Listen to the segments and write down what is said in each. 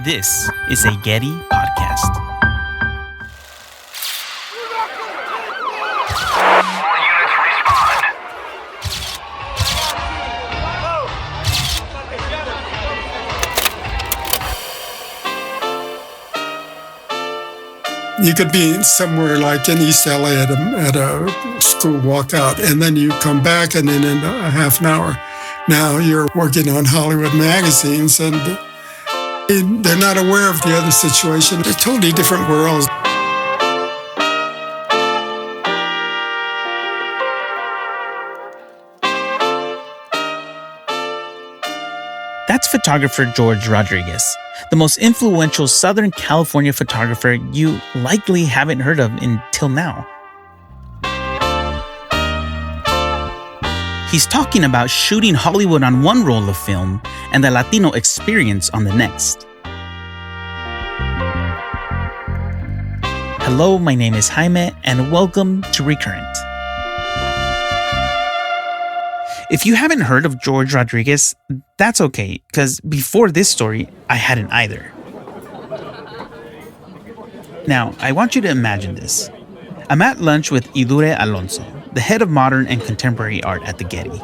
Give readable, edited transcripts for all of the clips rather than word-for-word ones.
This is a Getty podcast. You could be somewhere like in East LA at a school walkout, and then you come back, and then in a half an hour, now you're working on Hollywood magazines, and they're not aware of the other situation. They're totally different worlds. That's photographer George Rodriguez, the most influential Southern California photographer you likely haven't heard of until now. He's talking about shooting Hollywood on one roll of film and the Latino experience on the next. Hello, my name is Jaime, and welcome to Recurrent. If you haven't heard of George Rodriguez, that's okay, because before this story, I hadn't either. Now, I want you to imagine this. I'm at lunch with Idurre Alonso, the head of modern and contemporary art at the Getty.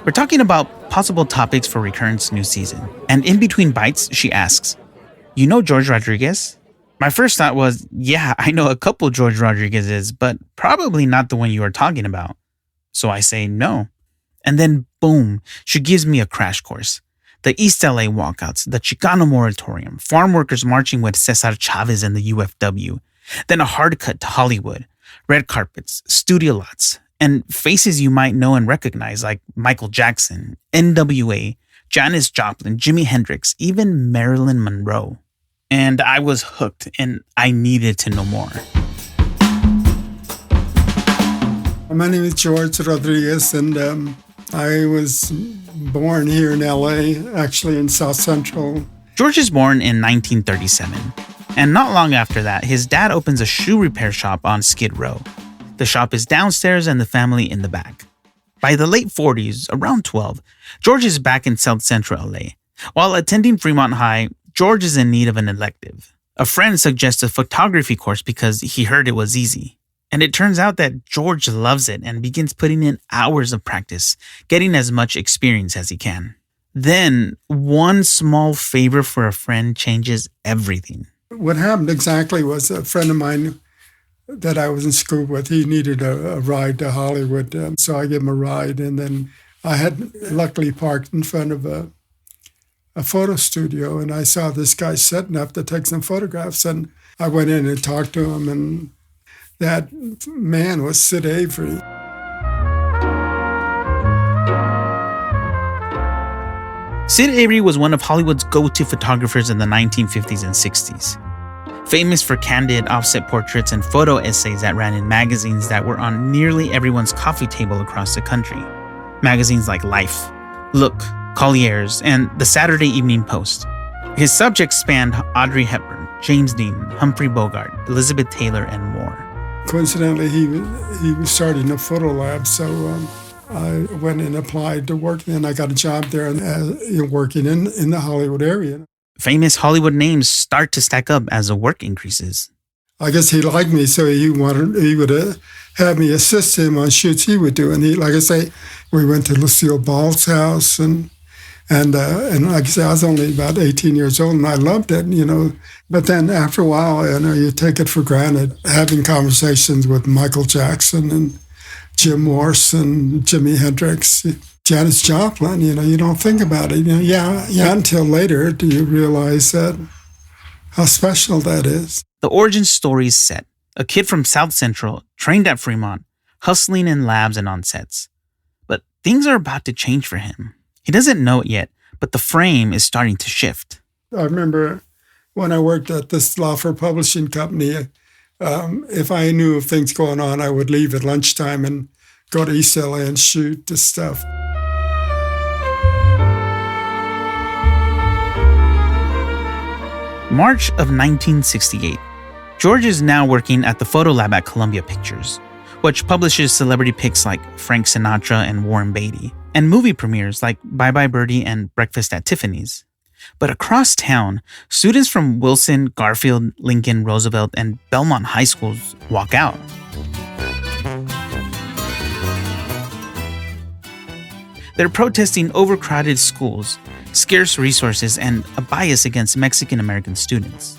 We're talking about possible topics for Recurrent's new season, and in between bites, she asks, "You know George Rodriguez?" My first thought was, yeah, I know a couple George Rodriguez's, but probably not the one you are talking about. So I say no. And then, boom, she gives me a crash course. The East LA walkouts, the Chicano Moratorium, farm workers marching with Cesar Chavez and the UFW, then a hard cut to Hollywood, red carpets, studio lots, and faces you might know and recognize like Michael Jackson, NWA, Janis Joplin, Jimi Hendrix, even Marilyn Monroe. And I was hooked, and I needed to know more. My name is George Rodriguez, and I was born here in LA, actually in South Central. George is born in 1937, and not long after that, his dad opens a shoe repair shop on Skid Row. The shop is downstairs and the family in the back. By the late 40s, around 12, George is back in South Central LA. While attending Fremont High, George is in need of an elective. A friend suggests a photography course because he heard it was easy. And it turns out that George loves it and begins putting in hours of practice, getting as much experience as he can. Then, one small favor for a friend changes everything. What happened exactly was a friend of mine that I was in school with, he needed a ride to Hollywood, so I gave him a ride. And then I had luckily parked in front of a photo studio, and I saw this guy setting up to take some photographs. And I went in and talked to him, and that man was Sid Avery. Sid Avery was one of Hollywood's go-to photographers in the 1950s and 60s. Famous for candid offset portraits and photo essays that ran in magazines that were on nearly everyone's coffee table across the country. Magazines like Life, Look, Collier's, and the Saturday Evening Post. His subjects spanned Audrey Hepburn, James Dean, Humphrey Bogart, Elizabeth Taylor, and more. Coincidentally, he was starting a photo lab, so I went and applied to work, and I got a job there working in the Hollywood area. Famous Hollywood names start to stack up as the work increases. I guess he liked me, so he would have me assist him on shoots he would do. And like I say, we went to Lucille Ball's house, and like I say, I was only about 18 years old, and I loved it, But then after a while, you take it for granted, having conversations with Michael Jackson and Jim Morrison, Jimi Hendrix, Janis Joplin, you don't think about it. Until later do you realize how special that is. The origin story is set. A kid from South Central, trained at Fremont, hustling in labs and on sets. But things are about to change for him. He doesn't know it yet, but the frame is starting to shift. I remember when I worked at this law firm publishing company, if I knew of things going on, I would leave at lunchtime and go to East LA and shoot this stuff. March of 1968. George is now working at the photo lab at Columbia Pictures, which publishes celebrity pics like Frank Sinatra and Warren Beatty, and movie premieres like Bye Bye Birdie and Breakfast at Tiffany's. But across town, students from Wilson, Garfield, Lincoln, Roosevelt, and Belmont high schools walk out. They're protesting overcrowded schools, scarce resources, and a bias against Mexican-American students.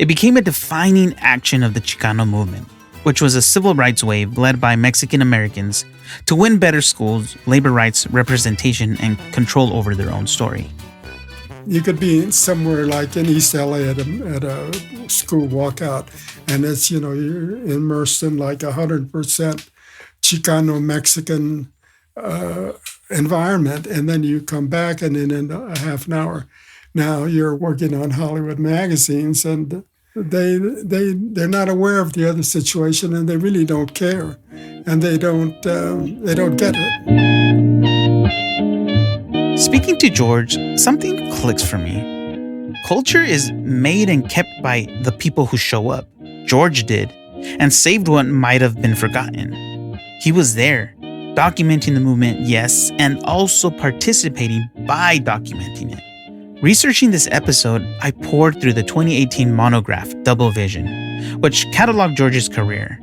It became a defining action of the Chicano movement, which was a civil rights wave led by Mexican-Americans to win better schools, labor rights, representation, and control over their own story. You could be somewhere like in East LA at a school walkout, and it's, you're immersed in like 100% Chicano-Mexican environment, and then you come back, and in a half an hour, now you're working on Hollywood magazines, and they're not aware of the other situation, and they really don't care, and they don't get it. Speaking to George, something clicks for me. Culture is made and kept by the people who show up. George did, and saved what might have been forgotten. He was there, documenting the movement, yes, and also participating by documenting it. Researching this episode, I poured through the 2018 monograph, Double Vision, which cataloged George's career.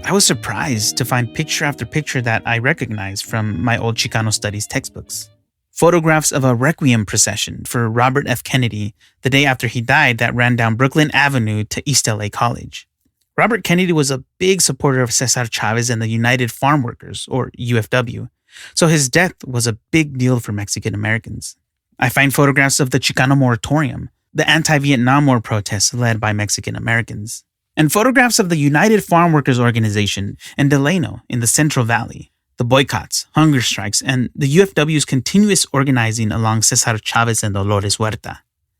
I was surprised to find picture after picture that I recognized from my old Chicano studies textbooks. Photographs of a requiem procession for Robert F. Kennedy the day after he died that ran down Brooklyn Avenue to East LA College. Robert Kennedy was a big supporter of Cesar Chavez and the United Farm Workers, or UFW, so his death was a big deal for Mexican Americans. I find photographs of the Chicano Moratorium, the anti-Vietnam War protests led by Mexican Americans, and photographs of the United Farm Workers Organization in Delano in the Central Valley, the boycotts, hunger strikes, and the UFW's continuous organizing along Cesar Chavez and Dolores Huerta.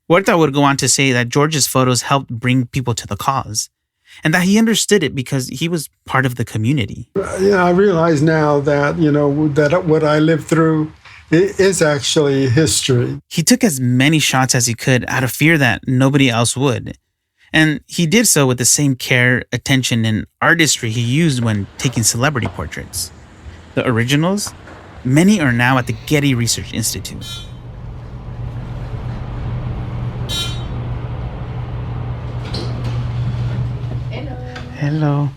Huerta would go on to say that George's photos helped bring people to the cause, and that he understood it because he was part of the community. I realize now that, that what I lived through is actually history. He took as many shots as he could out of fear that nobody else would. And he did so with the same care, attention, and artistry he used when taking celebrity portraits. The originals, many are now at the Getty Research Institute. Hello.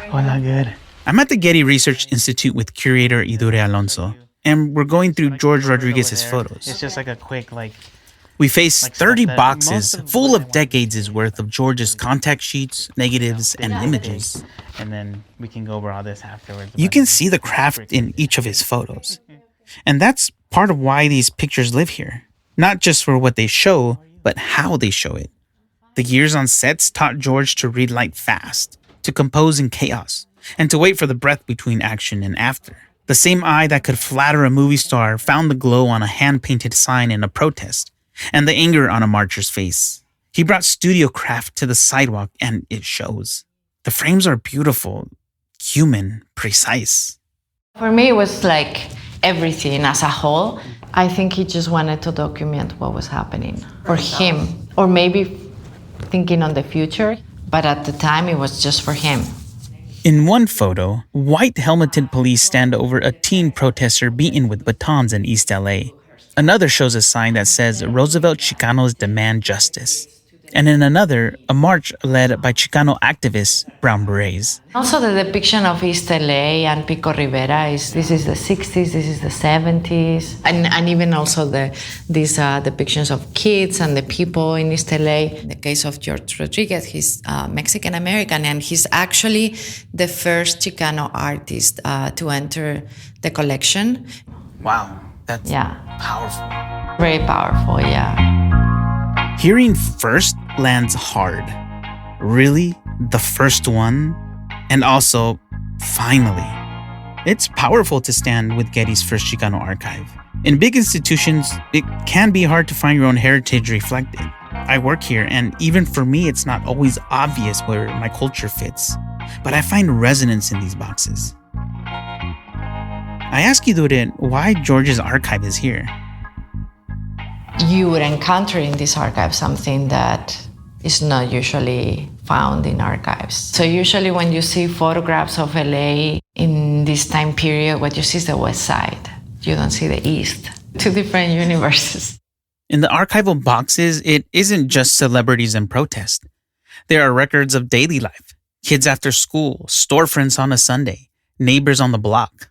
Hola, good. I'm at the Getty Research Institute with curator Idurre Alonso, and we're going through George Rodriguez's photos. It's just like a quick, we face 30 boxes full of decades' worth of George's contact sheets, negatives, and images. And then we can go over all this afterwards. You can see the craft in each of his photos. And that's part of why these pictures live here. Not just for what they show, but how they show it. The years on sets taught George to read light fast, to compose in chaos, and to wait for the breath between action and after. The same eye that could flatter a movie star found the glow on a hand-painted sign in a protest, and the anger on a marcher's face. He brought studio craft to the sidewalk, and it shows. The frames are beautiful, human, precise. For me, it was like everything as a whole. I think he just wanted to document what was happening for him, or maybe thinking on the future, but at the time it was just for him. In one photo, white helmeted police stand over a teen protester beaten with batons in East LA. Another shows a sign that says Roosevelt Chicanos demand justice. And in another, a march led by Chicano activists, Brown Berets. Also the depiction of East LA and Pico Rivera this is the 60s, this is the 70s. And even also these depictions of kids and the people in East LA. In the case of George Rodriguez, he's Mexican American, and he's actually the first Chicano artist to enter the collection. Wow, that's powerful. Very powerful, yeah. Hearing first lands hard. Really? The first one? And also, finally. It's powerful to stand with Getty's first Chicano archive. In big institutions, it can be hard to find your own heritage reflected. I work here, and even for me, it's not always obvious where my culture fits. But I find resonance in these boxes. I ask Idurre why George's archive is here. You would encounter in this archive something that is not usually found in archives. So usually when you see photographs of LA in this time period, what you see is the west side. You don't see the east. Two different universes. In the archival boxes, it isn't just celebrities and protest. There are records of daily life, kids after school, storefronts on a Sunday, neighbors on the block.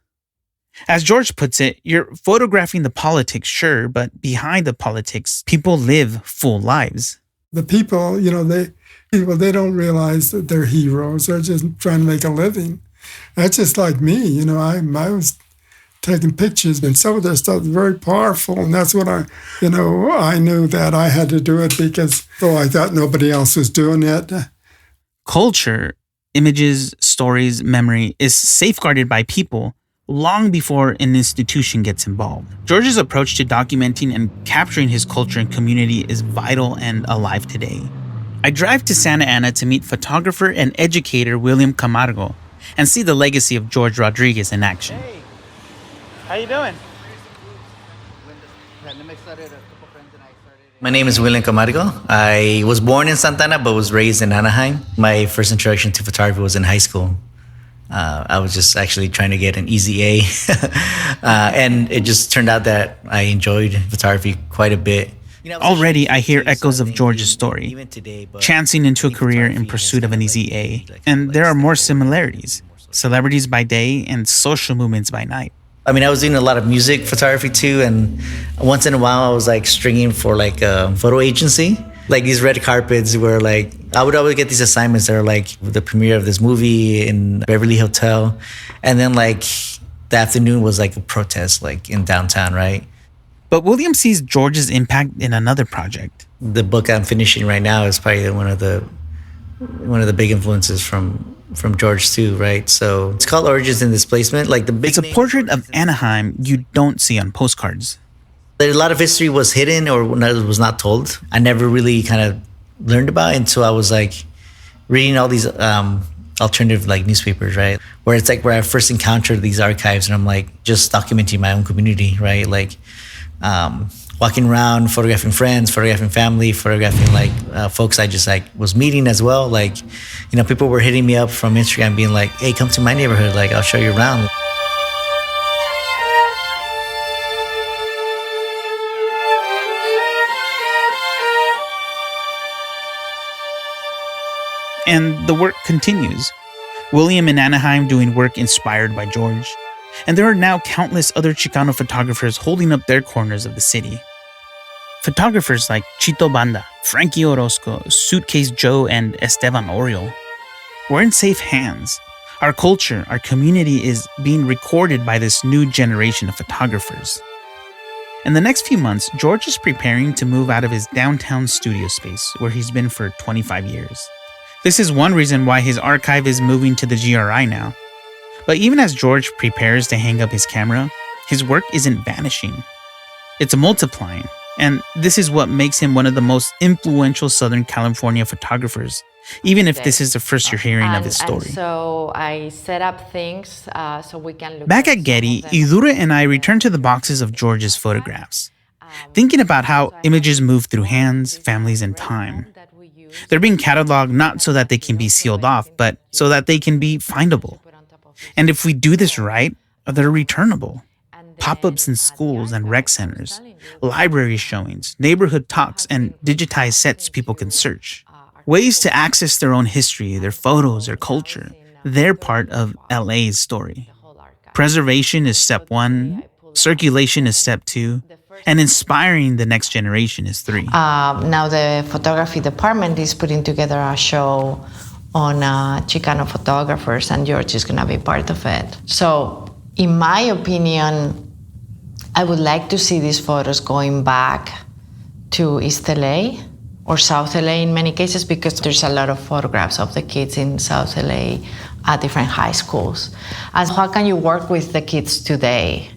As George puts it, you're photographing the politics, sure, but behind the politics, people live full lives. The people, they don't realize that they're heroes. They're just trying to make a living. That's just like me. I was taking pictures, and some of their stuff is very powerful, and that's what I knew that I had to do it because, I thought nobody else was doing it. Culture, images, stories, memory is safeguarded by people long before an institution gets involved. George's approach to documenting and capturing his culture and community is vital and alive today. I drive to Santa Ana to meet photographer and educator William Camargo and see the legacy of George Rodriguez in action. Hey, how you doing? My name is William Camargo. I was born in Santa Ana but was raised in Anaheim. My first introduction to photography was in high school. I was just actually trying to get an easy A. And it just turned out that I enjoyed photography quite a bit. Already, I hear echoes of George's story, chancing into a career in pursuit of an easy A. And there are more similarities, celebrities by day and social movements by night. I was doing a lot of music photography too, and once in a while I was stringing for a photo agency. These red carpets where I would always get these assignments that are the premiere of this movie in Beverly Hotel. And then the afternoon was a protest in downtown, right? But William sees George's impact in another project. The book I'm finishing right now is probably one of the big influences from George too, right? So it's called Origins and Displacement. It's a portrait of Anaheim you don't see on postcards. A lot of history was hidden or was not told. I never really kind of learned about it until I was reading all these alternative newspapers, right? Where it's where I first encountered these archives, and I'm just documenting my own community, right? Walking around, photographing friends, photographing family, photographing folks I just was meeting as well. People were hitting me up from Instagram being hey, come to my neighborhood, I'll show you around. And the work continues. William in Anaheim doing work inspired by George. And there are now countless other Chicano photographers holding up their corners of the city. Photographers like Chito Banda, Frankie Orozco, Suitcase Joe, and Esteban Oriol. We're in safe hands. Our culture, our community is being recorded by this new generation of photographers. In the next few months, George is preparing to move out of his downtown studio space where he's been for 25 years. This is one reason why his archive is moving to the GRI now. But even as George prepares to hang up his camera, his work isn't vanishing. It's multiplying, and this is what makes him one of the most influential Southern California photographers, even if this is the first you're hearing of his story. So I set up things so we can look. Back at Getty, Idurre and I return to the boxes of George's photographs, thinking about how images move through hands, families, and time. They're being cataloged not so that they can be sealed off, but so that they can be findable. And if we do this right, they're returnable. Pop-ups in schools and rec centers, library showings, neighborhood talks, and digitized sets people can search. Ways to access their own history, their photos, their culture. They're part of LA's story. Preservation is step 1, circulation is step 2, and inspiring the next generation is 3. Now the photography department is putting together a show on Chicano photographers, and George is going to be part of it. So, in my opinion, I would like to see these photos going back to East LA or South LA in many cases, because there's a lot of photographs of the kids in South LA at different high schools. And how can you work with the kids today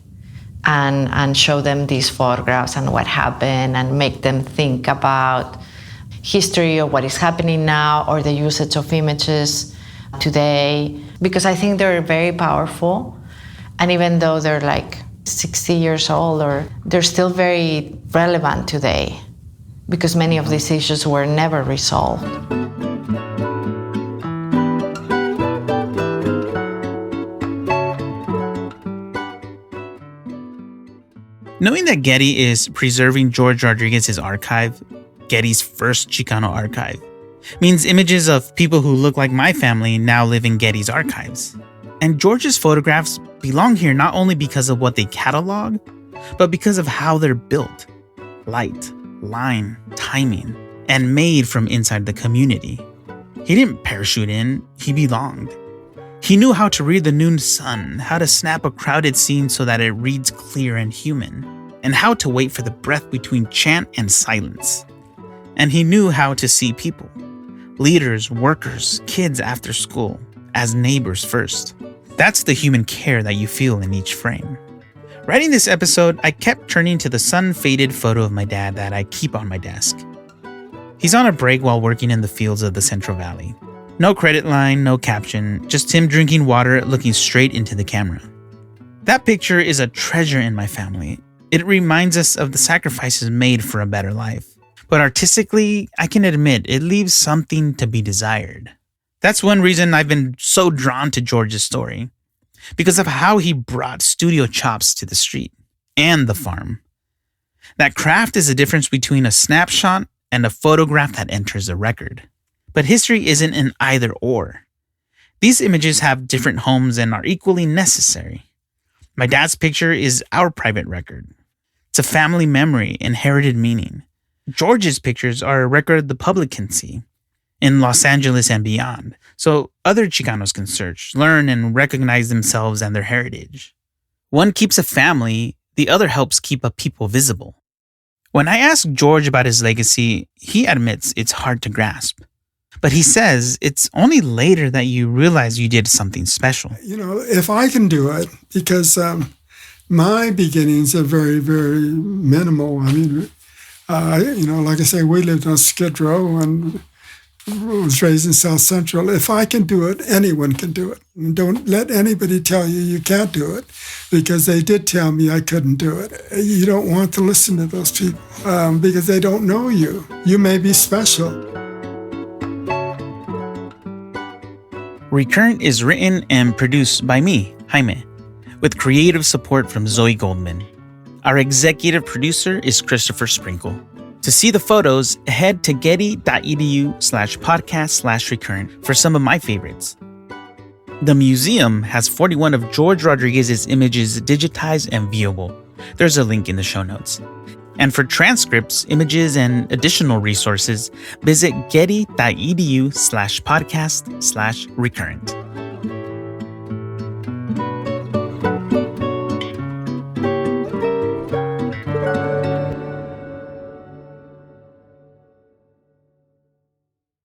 and show them these photographs and what happened and make them think about history or what is happening now or the usage of images today? Because I think they're very powerful. And even though they're 60 years old, they're still very relevant today because many of these issues were never resolved. Knowing that Getty is preserving George Rodriguez's archive, Getty's first Chicano archive, means images of people who look like my family now live in Getty's archives. And George's photographs belong here not only because of what they catalog, but because of how they're built. Light, line, timing, and made from inside the community. He didn't parachute in, he belonged. He knew how to read the noon sun, how to snap a crowded scene so that it reads clear and human, and how to wait for the breath between chant and silence. And he knew how to see people, leaders, workers, kids after school, as neighbors first. That's the human care that you feel in each frame. Writing this episode, I kept turning to the sun-faded photo of my dad that I keep on my desk. He's on a break while working in the fields of the Central Valley. No credit line, no caption, just him drinking water looking straight into the camera. That picture is a treasure in my family. It reminds us of the sacrifices made for a better life. But artistically, I can admit it leaves something to be desired. That's one reason I've been so drawn to George's story. Because of how he brought studio chops to the street and the farm. That craft is the difference between a snapshot and a photograph that enters a record. But history isn't an either or. These images have different homes and are equally necessary. My dad's picture is our private record. It's a family memory, inherited meaning. George's pictures are a record the public can see in Los Angeles and beyond, so other Chicanos can search, learn, and recognize themselves and their heritage. One keeps a family, the other helps keep a people visible. When I ask George about his legacy, he admits it's hard to grasp. But he says it's only later that you realize you did something special. If I can do it, because my beginnings are very, very minimal. I mean, like I say, we lived on Skid Row and was raised in South Central. If I can do it, anyone can do it. And don't let anybody tell you you can't do it, because they did tell me I couldn't do it. You don't want to listen to those people because they don't know you. You may be special. Recurrent is written and produced by me, Jaime, with creative support from Zoe Goldman. Our executive producer is Christopher Sprinkle. To see the photos, head to getty.edu/podcast/recurrent for some of my favorites. The museum has 41 of George Rodriguez's images digitized and viewable. There's a link in the show notes. And for transcripts, images, and additional resources, visit getty.edu/podcast/recurrent.